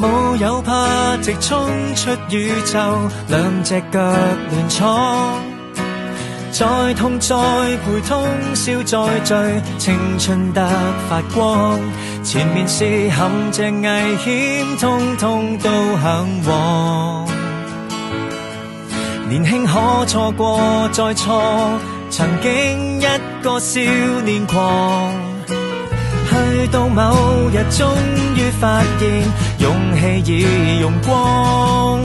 冇有怕直衝出宇宙，兩隻腳亂闖，再痛再陪，通宵再醉，青春得發光。前面是陷阱危險，通通都向往。年輕可錯過再錯，曾經一個少年狂。去到某日終於發現，勇氣已用光。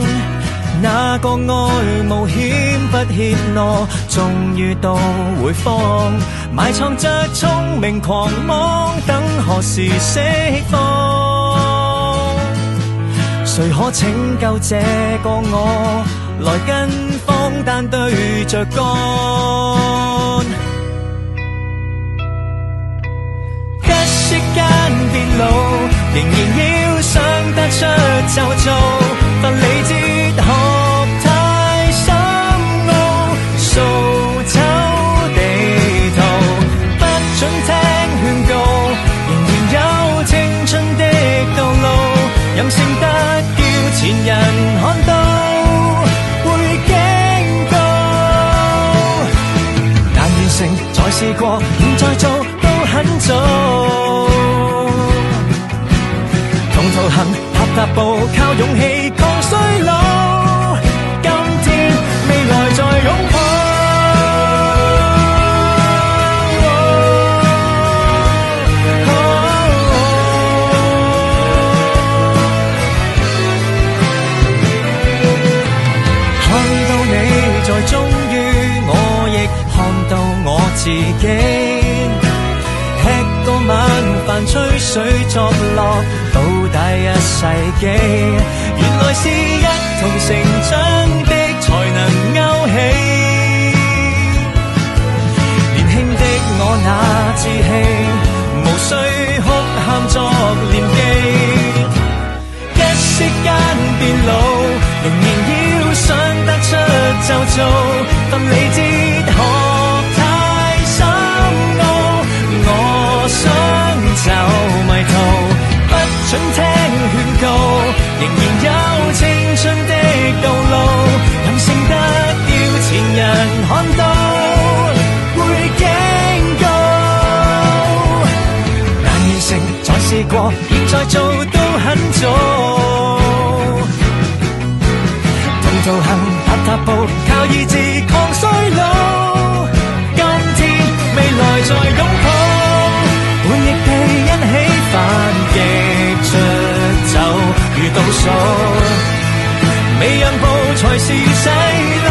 那個愛冒險不怯懦，終於到回放，埋藏着聰明狂妄，等何時釋放？誰可拯救這個我，來跟荒誕對着幹？一息間變老，仍然要想得出就做，分理哲學太深奧，掃走地圖，不准聽勸告，仍然有青春的道路，任性得叫前人看到會驚告，難完成再試過，唔再做都很早。同途行，踏踏步，靠勇氣抗衰老。今天，未來再擁抱。看到你在終於，我亦看到我自己。吃過晚飯，吹水作樂，倒帶一世紀。原來是一同成長的才能勾起。年輕的我那志氣，無需哭喊作念記。一息間變老，仍然要想得出就做，分理哲學太深奧。我想就迷途，不准聽勸告，仍然有青春的道路，任性得叫前人看到會驚告。難完成再試過，現在做都很早。同途行，踏踏步，靠意志抗衰老。今天，未來再擁抱。叛逆地一起反擊出走，如倒數，未讓步才是洗腦。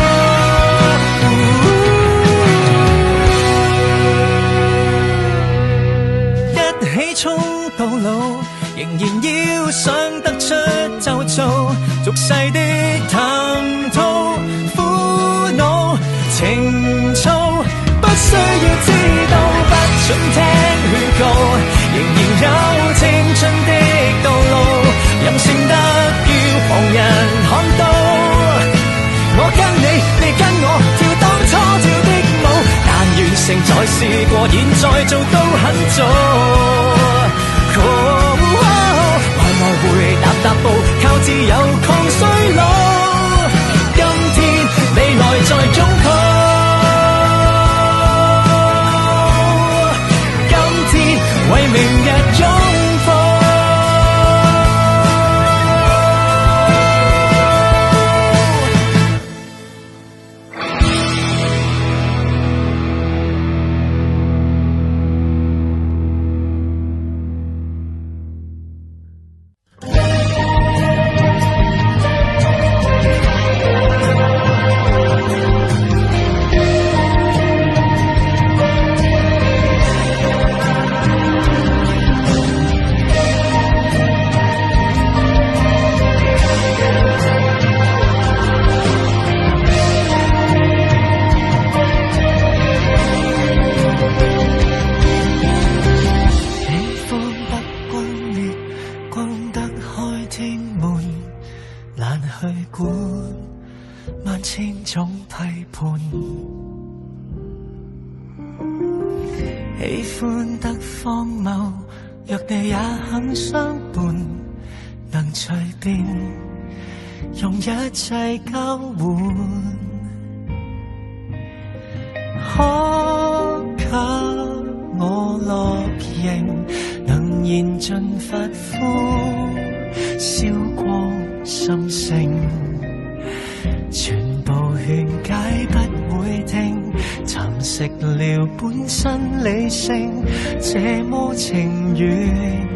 一起衝到老，仍然要想得出就做，俗世的談吐苦惱情操，不需要知道，不准聽勸告，仍然有青春的道路，任性得要旁人看到。我跟你，你跟我跳當初跳的舞，難完成再試過，現在做都很早。來來回踏踏步，靠自由抗衰老。今天，未來再擁抱。為明日擁抱。喜歡得荒謬，若你也肯相伴，能隨便用一切交換，可給我樂形，能燃盡髮膚，燒光心聲，全部勸解不會聽，蠶食了本身理性，這麼情願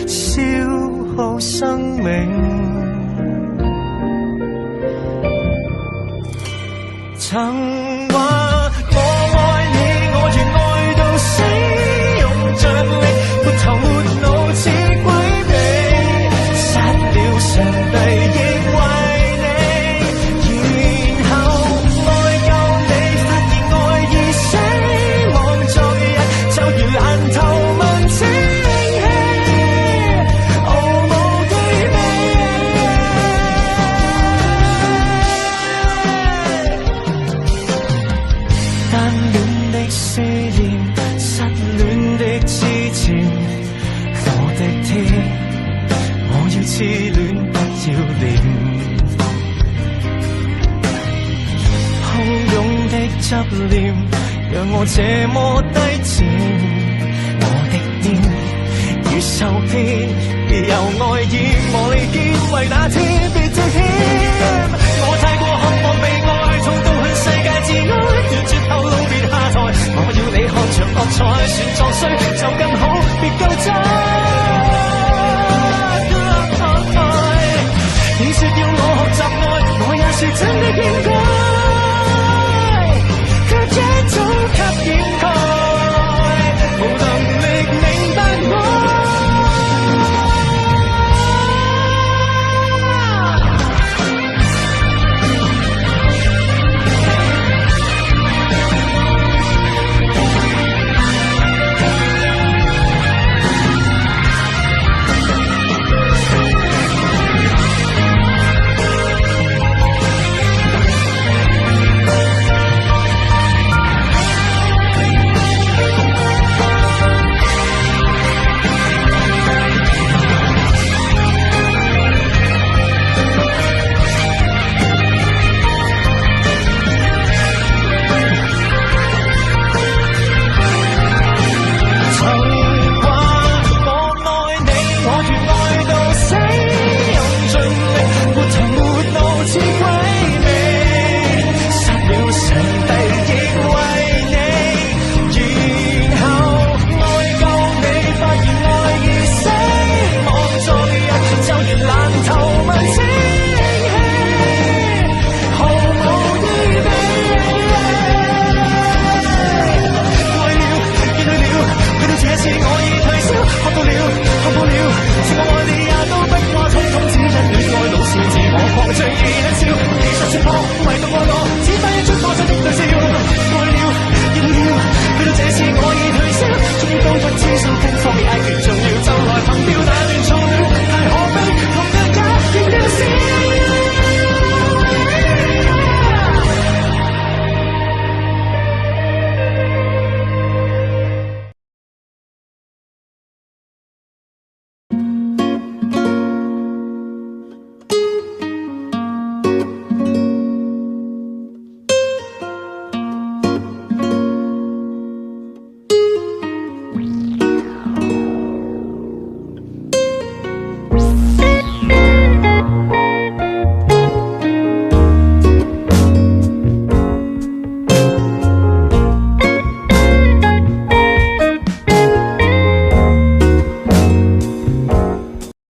消耗生命。曾話我愛你，我願愛到死，用着力沒頭沒腦似鬼魅，殺了上帝亦為你，然後愛夠你，發現愛已死，望昨日就如爛透問清氣，毫無機微。單戀的思念，失戀的痴纏，我的天，我要痴戀不要臉，洶湧的執念讓我這麼低賤，我的天如受騙，由愛意磨利劍，為那天別再添，我太過渴望被愛，痛到向世界自哀，斷絕後路別下台，我要你看場惡彩，算作衰就更好，別救災。你說要我學習愛，我也說真的應該